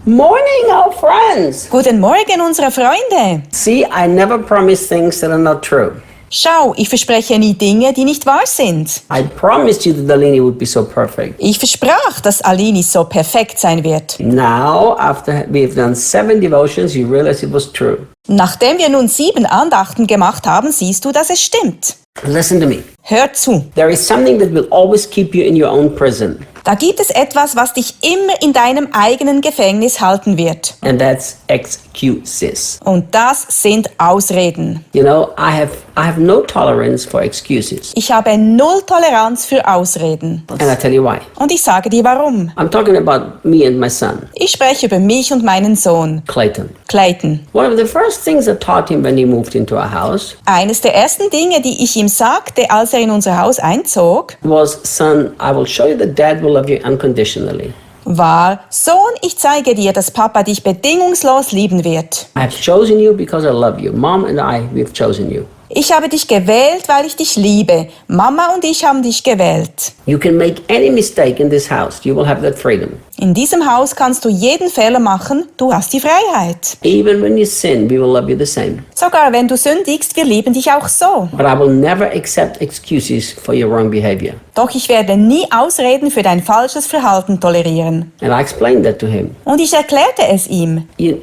Morning, old friends. Guten Morgen, unsere Freunde. See, I never promise things that are not true. Schau, ich verspreche nie Dinge, die nicht wahr sind. I promised you that Alini would be so perfect. Ich versprach, dass Alini so perfekt sein wird. Now, after we've done 7 devotions, you realize it was true. Nachdem wir nun 7 Andachten gemacht haben, siehst du, dass es stimmt. Listen to me. Hör zu. There is something that will always keep you in your own prison, Da gibt es etwas, was dich immer in deinem eigenen Gefängnis halten wird. and that's excuses. Und das sind Ausreden. You know, I have no tolerance for excuses. Ich habe null Toleranz für Ausreden. And I tell you why. Und ich sage dir warum. I'm talking about me and my son, Ich spreche über mich und meinen Sohn, Clayton. Clayton. One of the first things I taught him when he moved into our house Eines der ersten Dinge, die ich ihm sagte, als er in unser Haus einzog, was, son, I will show you that dad will love you unconditionally. war: Sohn, ich zeige dir, dass Papa dich bedingungslos lieben wird. I have chosen you because I love you. Mom and I, we have chosen you. Ich habe dich gewählt, weil ich dich liebe. Mama und ich haben dich gewählt. You can make any mistake in this house. You will have that freedom. In diesem Haus kannst du jeden Fehler machen, du hast die Freiheit. Even when you sin, we will love you the same. Sogar wenn du sündigst, wir lieben dich auch so. But I will never accept excuses for your wrong behavior. Doch ich werde nie Ausreden für dein falsches Verhalten tolerieren. And I explained that to him. Und ich erklärte es ihm. You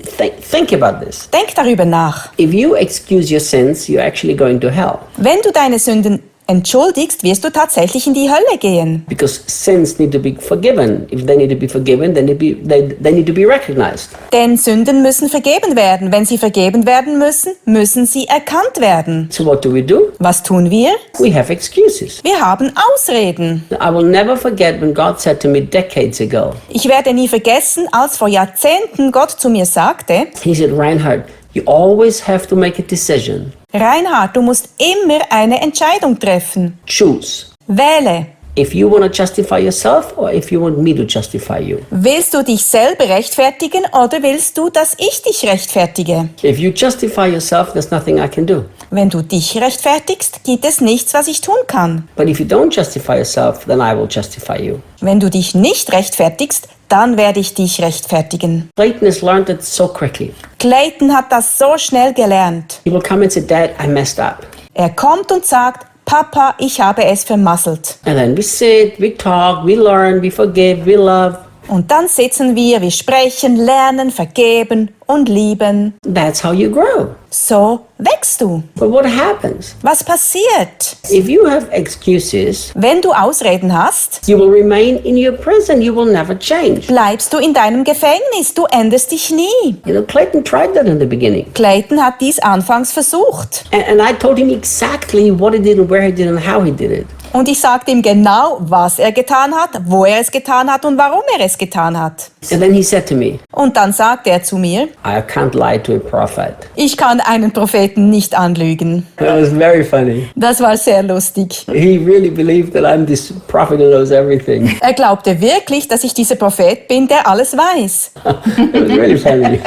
think about this. Denk darüber nach. If you excuse your sins, you're actually going to hell. Wenn du deine Sünden entschuldigst, wirst du tatsächlich in die Hölle gehen. Because sins need to be forgiven. If they need to be forgiven, then they need to be recognized. Denn Sünden müssen vergeben werden. Wenn sie vergeben werden müssen, müssen sie erkannt werden. So what do? Was tun wir? We have excuses. Wir haben Ausreden. I will never forget when God said to me decades ago, Ich werde nie vergessen, als vor Jahrzehnten Gott zu mir sagte: He said, Reinhard, you always have to make a decision. Reinhard, du musst immer eine Entscheidung treffen. Choose. Wähle. If you want to justify yourself or if you want me to justify you. Willst du dich selber rechtfertigen oder willst du, dass ich dich rechtfertige? If you justify yourself, there's nothing I can do. Wenn du dich rechtfertigst, gibt es nichts, was ich tun kann. But if you don't justify yourself, then I will justify you. Wenn du dich nicht rechtfertigst, dann werde ich dich rechtfertigen. Clayton has learned it so quickly. Clayton hat das so schnell gelernt. He will come and say, Dad, I messed up. Er kommt und sagt: Papa, ich habe es vermasselt. And then we sit, we talk, we learn, we forgive, we love. Und dann sitzen wir sprechen, lernen, vergeben und lieben. That's how you grow. So wächst du. But what happens? Was passiert? If you have excuses, Wenn du Ausreden hast, you will remain in your prison. You will never change. bleibst du in deinem Gefängnis. Du änderst dich nie. You know, Clayton tried that in the beginning. Clayton hat dies anfangs versucht. And I told him exactly what he did and where he did and how he did it. Und ich sagte ihm genau, was er getan hat, wo er es getan hat und warum er es getan hat. And then he said to me, Und dann sagte er zu mir: I can't lie to a prophet. Ich kann einen Propheten nicht anlügen. That was very funny. Das war sehr lustig. He really believed that I'm this prophet who knows everything. Er glaubte wirklich, dass ich dieser Prophet bin, der alles weiß. It was really funny.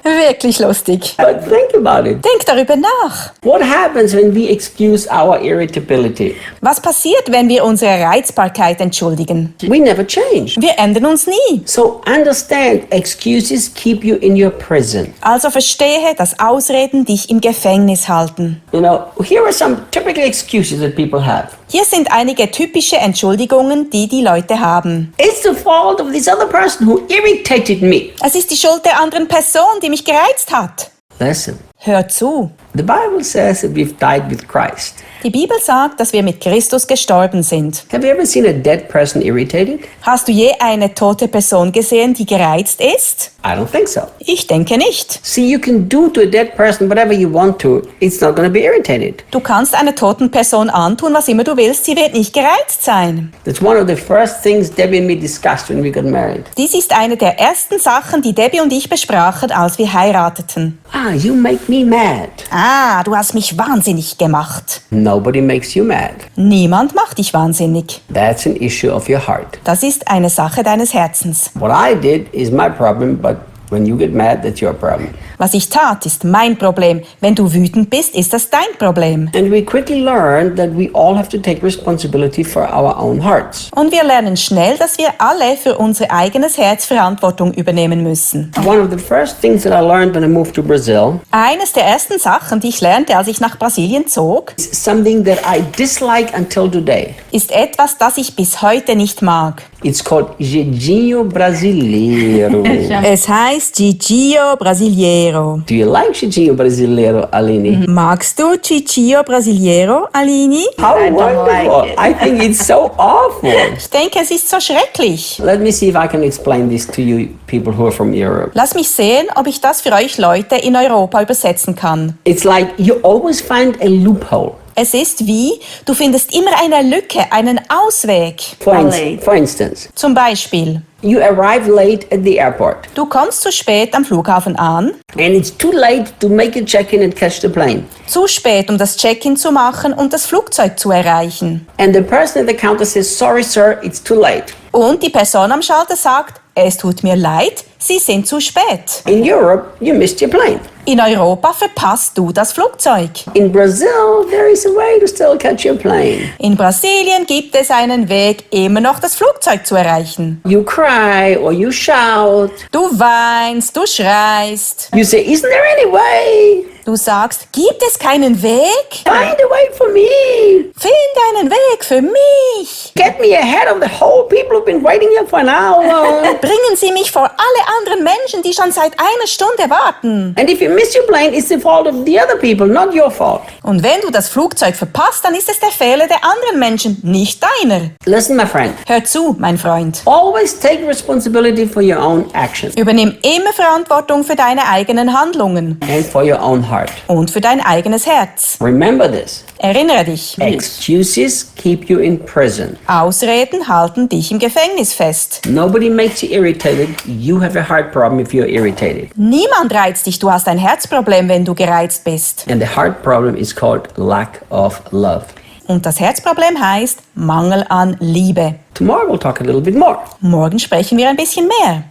Wirklich lustig. But think about it. Denk darüber nach. What happens when we excuse our irritability? Was passiert, wenn wir unsere Reizbarkeit entschuldigen? We never change. Wir ändern uns nie. So understand, excuses keep you in your prison. Also verstehe, dass Ausreden dich im Gefängnis halten. You know, here are some typical excuses that people have. Hier sind einige typische Entschuldigungen, die die Leute haben. It's the fault of this other person who irritated me. Es ist die Schuld der anderen Person, die mich gereizt hat. Listen, Hör zu. the Bible says that we've died with Christ. Die Bibel sagt, dass wir mit Christus gestorben sind. Have you ever seen a dead person irritated? Hast du je eine tote Person gesehen, die gereizt ist? I don't think so. Ich denke nicht. See, you can do to a dead person whatever you want to. It's not going to be irritated. Du kannst einer toten Person antun, was immer du willst, sie wird nicht gereizt sein. That's one of the first things Debbie and me discussed when we got married. Dies ist eine der ersten Sachen, die Debbie und ich besprachen, als wir heirateten. Ah, you make me mad. Ah, du hast mich wahnsinnig gemacht. Nobody makes you mad. Niemand macht dich wahnsinnig. That's an issue of your heart. Das ist eine Sache deines Herzens. What I did is my problem, but when you get mad, that's your problem. Was ich tat, ist mein Problem. Wenn du wütend bist, ist das dein Problem. And we quickly learn that we all have to take responsibility for our own hearts. Und wir lernen schnell, dass wir alle für unser eigenes Herz Verantwortung übernehmen müssen. One of the first things that I learned when I moved to Brazil Eines der ersten Sachen, die ich lernte, als ich nach Brasilien zog, is something that I dislike until today. ist etwas, das ich bis heute nicht mag. It's called jeitinho brasileiro. Es heißt Gigio Brasileiro. Do you like jeitinho brasileiro, Aline? Magst du Gigio Brasileiro, Alini? How I don't wonderful! like it. I think it's so awful. Ich denke, es ist so schrecklich. Let me see if I can explain this to you people who are from Europe. Lass mich sehen, ob ich das für euch Leute in Europa übersetzen kann. It's like you always find a loophole. Es ist wie, du findest immer eine Lücke, einen Ausweg. For instance, Zum Beispiel, you arrive late at the airport du kommst zu spät am Flughafen an, and it's too late to make a check-in and catch the plane. zu spät, um das Check-in zu machen und das Flugzeug zu erreichen. And the person at the counter says, "Sorry, sir, it's too late." Und die Person am Schalter sagt, es tut mir leid, Sie sind zu spät. In Europe, you missed your plane. In Europa verpasst du das Flugzeug. In Brazil, there is a way to still catch your plane. In Brasilien gibt es einen Weg, immer noch das Flugzeug zu erreichen. You cry or you shout. Du weinst, du schreist. You say, "Isn't there any way? Du sagst, gibt es keinen Weg? Find a way for me. Finde einen Weg für mich. Get me ahead of the whole people who've been waiting here for an hour." Bringen Sie mich vor alle anderen Menschen, die schon seit einer Stunde warten. And if you miss your plane, it's the fault of the other people, not your fault. Und wenn du das Flugzeug verpasst, dann ist es der Fehler der anderen Menschen, nicht deiner. Listen, my friend. Hör zu, mein Freund. Always take responsibility for your own actions Übernimm immer Verantwortung für deine eigenen Handlungen and for your own heart. und für dein eigenes Herz. Remember this. Erinnere dich, Excuses keep you in prison. Ausreden halten dich im Gefängnis fest. Nobody makes you irritated. You have a heart problem if you're irritated. Niemand reizt dich, du hast ein Herzproblem, wenn du gereizt bist. And the heart problem is called lack of love. Und das Herzproblem heißt Mangel an Liebe. Tomorrow we'll talk a little bit more. Morgen sprechen wir ein bisschen mehr.